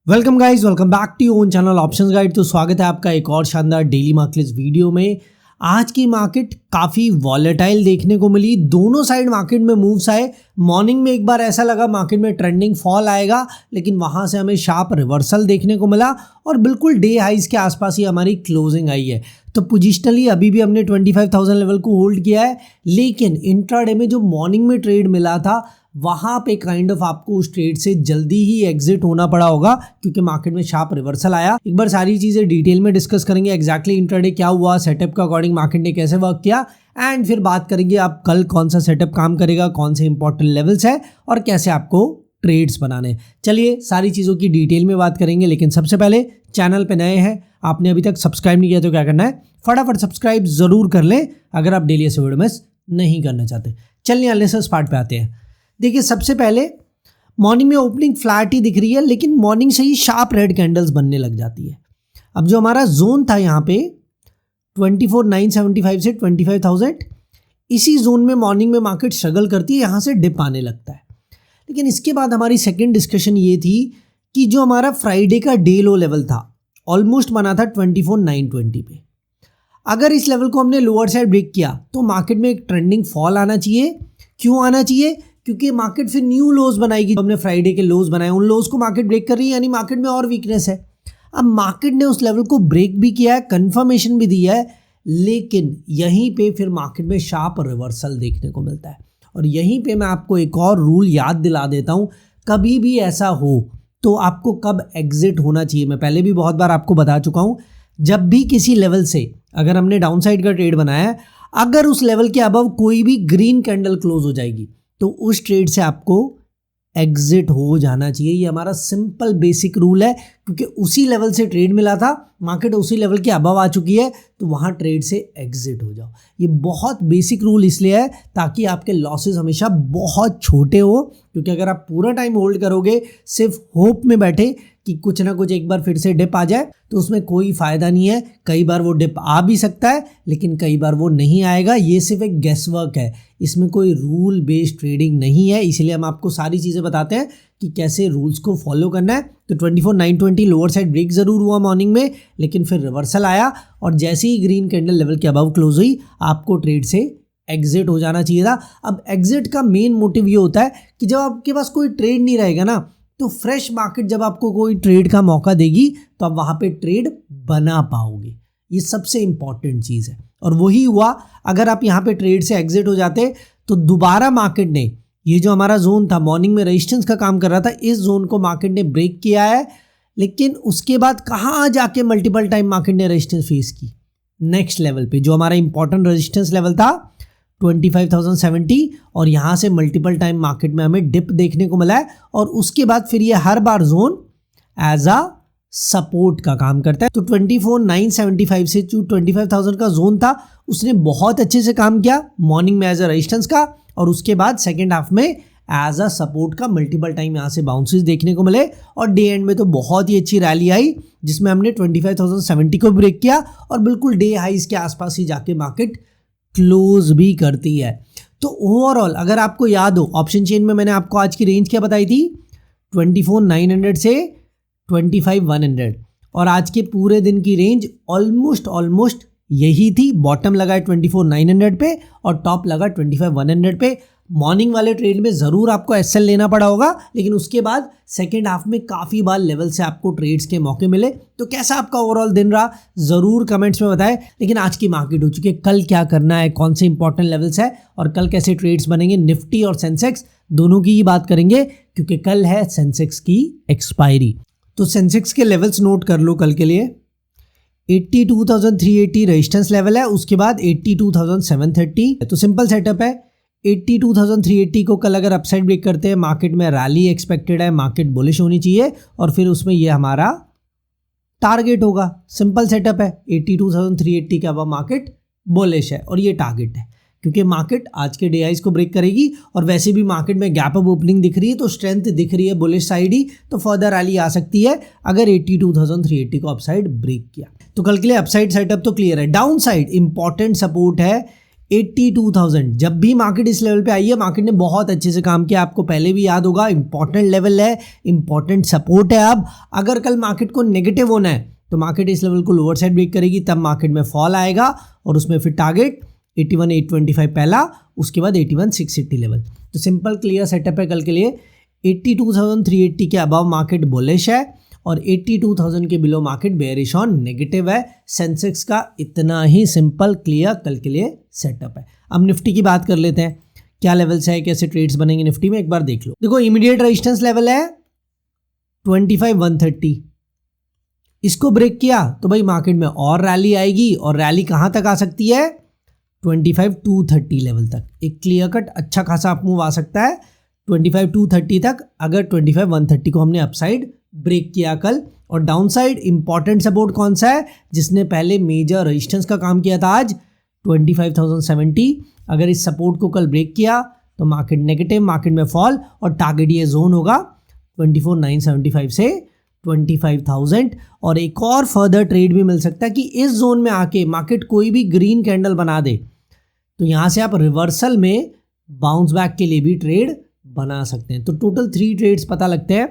Welcome guys, welcome back to your own channel options guide. तो स्वागत है आपका एक और शानदार डेली मार्केट वीडियो में। आज की मार्केट काफ़ी वॉलेटाइल देखने को मिली, दोनों साइड मार्केट में मूव्स आए। मॉर्निंग में एक बार ऐसा लगा मार्केट में ट्रेंडिंग फॉल आएगा, लेकिन वहाँ से हमें शार्प रिवर्सल देखने को मिला और बिल्कुल डे हाइज के आसपास ही हमारी क्लोजिंग आई है। तो पोजिशनली अभी भी हमने 25,000 लेवल को होल्ड किया है, लेकिन इंट्राडे में जो मॉर्निंग में ट्रेड मिला था वहाँ पे काइंड ऑफ आपको उस ट्रेड से जल्दी ही एग्जिट होना पड़ा होगा, क्योंकि मार्केट में शार्प रिवर्सल आया। एक बार सारी चीज़ें डिटेल में डिस्कस करेंगे, एग्जैक्टली इंट्राडे क्या हुआ, सेटअप के अकॉर्डिंग मार्केट ने कैसे वर्क किया, एंड फिर बात करेंगे आप कल कौन सा सेटअप काम करेगा, कौन से इंपॉर्टेंट लेवल्स है और कैसे आपको ट्रेड्स बनाने। चलिए सारी चीज़ों की डिटेल में बात करेंगे, लेकिन सबसे पहले चैनल पे नए हैं, आपने अभी तक सब्सक्राइब नहीं किया तो क्या करना है, फटाफट सब्सक्राइब जरूर कर लें अगर आप डेली ऐसे वीडियो मिस नहीं करना चाहते। चलिए एनालिसिस पार्ट पे आते हैं। देखिए सबसे पहले मॉर्निंग में ओपनिंग फ्लैट ही दिख रही है, लेकिन मॉर्निंग से ही शार्प रेड कैंडल्स बनने लग जाती है। अब जो हमारा जोन था यहाँ पे 24,975 से 25,000, इसी जोन में मॉर्निंग में मार्केट स्ट्रगल करती है, यहाँ से डिप आने लगता है। लेकिन इसके बाद हमारी सेकेंड डिस्कशन ये थी कि जो हमारा फ्राइडे का डे लो लेवल था ऑलमोस्ट बना था 24,920 पे। अगर इस लेवल को हमने लोअर साइड ब्रेक किया तो मार्केट में एक ट्रेंडिंग फॉल आना चाहिए। क्यों आना चाहिए? क्योंकि मार्केट फिर न्यू लोज बनाएगी। हमने फ्राइडे के लोज बनाए, उन लोज को मार्केट ब्रेक कर रही है, यानी मार्केट में और वीकनेस है। अब मार्केट ने उस लेवल को ब्रेक भी किया है, कंफर्मेशन भी दिया है, लेकिन यहीं पे फिर मार्केट में शार्प रिवर्सल देखने को मिलता है। और यहीं पे मैं आपको एक और रूल याद दिला देता हूँ, कभी भी ऐसा हो तो आपको कब एग्जिट होना चाहिए। मैं पहले भी बहुत बार आपको बता चुका हूँ, जब भी किसी लेवल से अगर हमने डाउन साइड का ट्रेड बनाया है, अगर उस लेवल के अबव कोई भी ग्रीन कैंडल क्लोज हो जाएगी तो उस ट्रेड से आपको एग्जिट हो जाना चाहिए। ये हमारा सिंपल बेसिक रूल है, क्योंकि उसी लेवल से ट्रेड मिला था, मार्केट उसी लेवल के अबव आ चुकी है, तो वहाँ ट्रेड से एग्जिट हो जाओ। ये बहुत बेसिक रूल इसलिए है ताकि आपके लॉसेस हमेशा बहुत छोटे हो, क्योंकि अगर आप पूरा टाइम होल्ड करोगे सिर्फ होप में बैठे कि कुछ ना कुछ एक बार फिर से डिप आ जाए, तो उसमें कोई फ़ायदा नहीं है। कई बार वो डिप आ भी सकता है, लेकिन कई बार वो नहीं आएगा। ये सिर्फ एक गेस वर्क है, इसमें कोई रूल बेस्ड ट्रेडिंग नहीं है। इसलिए हम आपको सारी चीज़ें बताते हैं कि कैसे रूल्स को फॉलो करना है। तो 24,920 लोअर साइड ब्रेक ज़रूर हुआ मॉर्निंग में, लेकिन फिर रिवर्सल आया और जैसे ही ग्रीन कैंडल लेवल के अबव क्लोज हुई, आपको ट्रेड से एग्जिट हो जाना चाहिए था। अब एग्जिट का मेन मोटिव ये होता है कि जब आपके पास कोई ट्रेड नहीं रहेगा ना, तो फ्रेश मार्केट जब आपको कोई ट्रेड का मौका देगी तो आप वहाँ पे ट्रेड बना पाओगे। ये सबसे इंपॉर्टेंट चीज़ है, और वही हुआ। अगर आप यहाँ पे ट्रेड से एग्जिट हो जाते तो दोबारा मार्केट ने ये जो हमारा जोन था मॉर्निंग में रेजिस्टेंस का काम कर रहा था, इस जोन को मार्केट ने ब्रेक किया है, लेकिन उसके बाद कहाँ जाके मल्टीपल टाइम मार्केट ने रेजिस्टेंस फेस की नेक्स्ट लेवल पे, जो हमारा इंपॉर्टेंट रेजिस्टेंस लेवल था 25,070, और यहाँ से मल्टीपल टाइम मार्केट में हमें डिप देखने को मिला है। और उसके बाद फिर ये हर बार जोन एज अ सपोर्ट का काम करता है। तो 24,975 से जो 25,000 का जोन था, उसने बहुत अच्छे से काम किया मॉर्निंग में एज अ रेजिस्टेंस का, और उसके बाद सेकेंड हाफ में एज अ सपोर्ट का मल्टीपल टाइम यहाँ से बाउंसेस देखने को मिले। और डे एंड में तो बहुत ही अच्छी रैली आई, जिसमें हमने 25,070 को ब्रेक किया और बिल्कुल डे हाइज के आसपास ही जाके मार्केट क्लोज भी करती है। तो ओवरऑल अगर आपको याद हो, ऑप्शन चेन में मैंने आपको आज की रेंज क्या बताई थी, 24,900 से 25,100, और आज के पूरे दिन की रेंज ऑलमोस्ट यही थी। बॉटम लगा है 24,900 पे और टॉप लगा 25,100 पे। मॉर्निंग वाले ट्रेड में ज़रूर आपको एसएल लेना पड़ा होगा, लेकिन उसके बाद सेकेंड हाफ में काफ़ी बार लेवल से आपको ट्रेड्स के मौके मिले। तो कैसा आपका ओवरऑल दिन रहा ज़रूर कमेंट्स में बताएं। लेकिन आज की मार्केट हो चुकी है, कल क्या करना है, कौन से इंपॉर्टेंट लेवल्स है और कल कैसे ट्रेड्स बनेंगे, निफ्टी और सेंसेक्स दोनों की ही बात करेंगे, क्योंकि कल है सेंसेक्स की एक्सपायरी। तो सेंसेक्स के लेवल्स नोट कर लो कल के लिए। 82,380 रेजिस्टेंस लेवल है, उसके बाद 82,730। तो सिंपल सेटअप है, 82,380 को कल अगर अपसाइड ब्रेक करते हैं, मार्केट में रैली एक्सपेक्टेड है, मार्केट बुलिश होनी चाहिए, और फिर उसमें ये हमारा टारगेट होगा। सिंपल सेटअप है, 82,380 के अब मार्केट बुलिश है और ये टारगेट है, क्योंकि मार्केट आज के डे हाइज को ब्रेक करेगी। और वैसे भी मार्केट में गैप अप ओपनिंग दिख रही है, तो स्ट्रेंथ दिख रही है बुलिश साइड ही, तो फर्दर रैली आ सकती है अगर 82,380 को अपसाइड ब्रेक किया। तो कल के लिए अपसाइड सेटअप तो क्लियर है। डाउन साइड इंपॉर्टेंट सपोर्ट है 82,000। जब भी मार्केट इस लेवल पे आई है, मार्केट ने बहुत अच्छे से काम किया, आपको पहले भी याद होगा, इंपॉर्टेंट लेवल है, इंपॉर्टेंट सपोर्ट है। अब अगर कल मार्केट को नेगेटिव होना है तो मार्केट इस लेवल को लोअर साइड ब्रेक करेगी, तब मार्केट में फॉल आएगा और उसमें फिर टारगेट 81,825 पहला, उसके बाद 81,680 लेवल। तो सिंपल क्लियर सेटअप है कल के लिए। 82,380 के अबव मार्केट बुलिश है और 82,000 के below market bearish on negative है। सेंसेक्स का इतना ही सिंपल क्लियर कल के लिए सेटअप है। अब निफ्टी की बात कर लेते हैं, क्या लेवल से है, कैसे ट्रेड्स बनेंगे निफ्टी में, एक बार देख लो। देखो इमीडिएट रेजिस्टेंस लेवल है 25,130। इसको ब्रेक किया तो भाई मार्केट में और रैली आएगी, और रैली कहाँ तक आ सकती है, 25,230 लेवल तक। एक क्लियर कट अच्छा खासा अप मूव आ सकता है 25,230 तक, अगर 25,130 को हमने अपसाइड ब्रेक किया कल। और डाउन साइड इंपॉर्टेंट सपोर्ट कौन सा है, जिसने पहले मेजर रेजिस्टेंस का काम किया था आज, 25,070। अगर इस सपोर्ट को कल ब्रेक किया तो मार्केट नेगेटिव, मार्केट में फॉल, और टारगेट ये जोन होगा 24,975 से 25,000। और एक और फर्दर ट्रेड भी मिल सकता है कि इस जोन में आके मार्केट कोई भी ग्रीन कैंडल बना दे तो यहाँ से आप रिवर्सल में बाउंस बैक के लिए भी ट्रेड बना सकते हैं। तो टोटल 3 ट्रेड्स पता लगते हैं।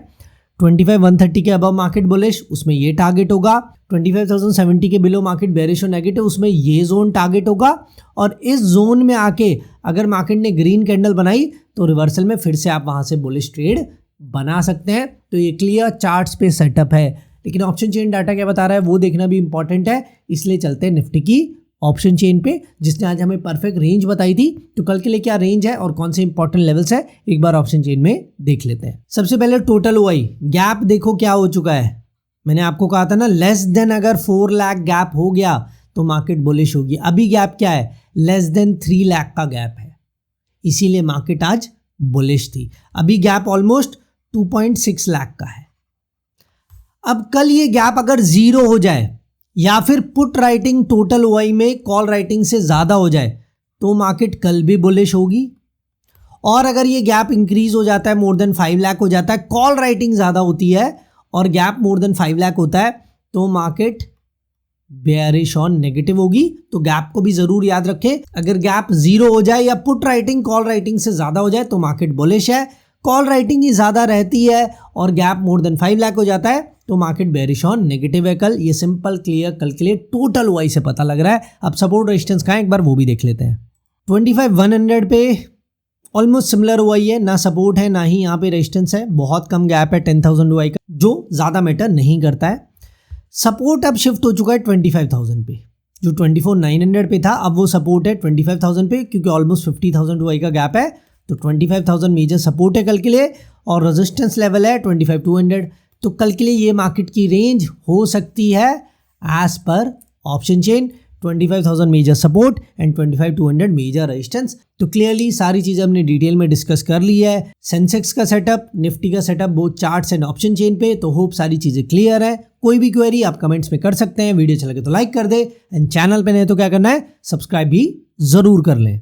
25,130 के अबव मार्केट बुलिश, उसमें ये टारगेट होगा। 25,070 के बिलो मार्केट बेरिश और नेगेटिव, उसमें ये जोन टारगेट होगा। और इस जोन में आके अगर मार्केट ने ग्रीन कैंडल बनाई तो रिवर्सल में फिर से आप वहाँ से बुलिश ट्रेड बना सकते हैं। तो ये क्लियर चार्ट्स पे सेटअप है, लेकिन ऑप्शन चेन डाटा क्या बता रहा है वो देखना भी इंपॉर्टेंट है। इसलिए चलते हैं निफ्टी की ऑप्शन चेन पे, जिसने आज हमें परफेक्ट रेंज बताई थी। तो कल के लिए क्या रेंज है और कौन से इंपॉर्टेंट लेवल्स है, एक बार ऑप्शन चेन में देख लेते हैं। सबसे पहले टोटल ओआई गैप देखो क्या हो चुका है। मैंने आपको कहा था ना, लेस देन अगर 4 लाख गैप हो गया तो मार्केट बुलिश होगी। अभी गैप क्या है, लेस देन 3 लाख का गैप है, इसीलिए मार्केट आज बुलिश थी। अभी गैप ऑलमोस्ट 2.6 लाख का है। अब कल ये गैप अगर 0 हो जाए या फिर पुट राइटिंग टोटल ओआई में कॉल राइटिंग से ज़्यादा हो जाए तो मार्केट कल भी बुलिश होगी। और अगर ये गैप इंक्रीज हो जाता है, मोर देन 5 लाख हो जाता है, कॉल राइटिंग ज़्यादा होती है और गैप मोर देन 5 लाख होता है, तो मार्केट बेयरिश ऑन नेगेटिव होगी। तो गैप को भी ज़रूर याद रखें। अगर गैप 0 हो जाए या पुट राइटिंग कॉल राइटिंग से ज़्यादा हो जाए तो मार्केट बुलिश है। कॉल राइटिंग ही ज़्यादा रहती है और गैप मोर देन 5 लाख हो जाता है तो मार्केट बेयरिश ऑन नेगेटिव है कल। ये सिंपल क्लियर कल के लिए टोटल ओआई से पता लग रहा है। अब सपोर्ट रेजिस्टेंस का है, एक बार वो भी देख लेते हैं। 25,100 पे ऑलमोस्ट सिमिलर ओआई है, ना सपोर्ट है ना ही यहाँ पे रेजिस्टेंस है, बहुत कम गैप है 10,000 ओआई का, जो ज़्यादा मैटर नहीं करता है। सपोर्ट अब शिफ्ट हो चुका है 25,000 पे, जो 24,900 पे था अब वो सपोर्ट है 25,000 पे, क्योंकि ऑलमोस्ट 50,000 ओआई का गैप है। तो 25,000 मेजर सपोर्ट है कल के लिए और रेजिस्टेंस लेवल है 25,200। तो कल के लिए ये मार्केट की रेंज हो सकती है as per option chain, 25,000 major support and 25,200 major resistance. तो क्लियरली सारी चीज़ें हमने डिटेल में डिस्कस कर ली है। सेंसेक्स का सेटअप, निफ्टी का setup, both charts and option chain पे। तो होप सारी चीज़ें क्लियर है। कोई भी क्वेरी आप कमेंट्स में कर सकते हैं। वीडियो अच्छा लगे तो लाइक कर दे एंड चैनल पे नहीं तो क्या करना है, सब्सक्राइब भी ज़रूर कर लें।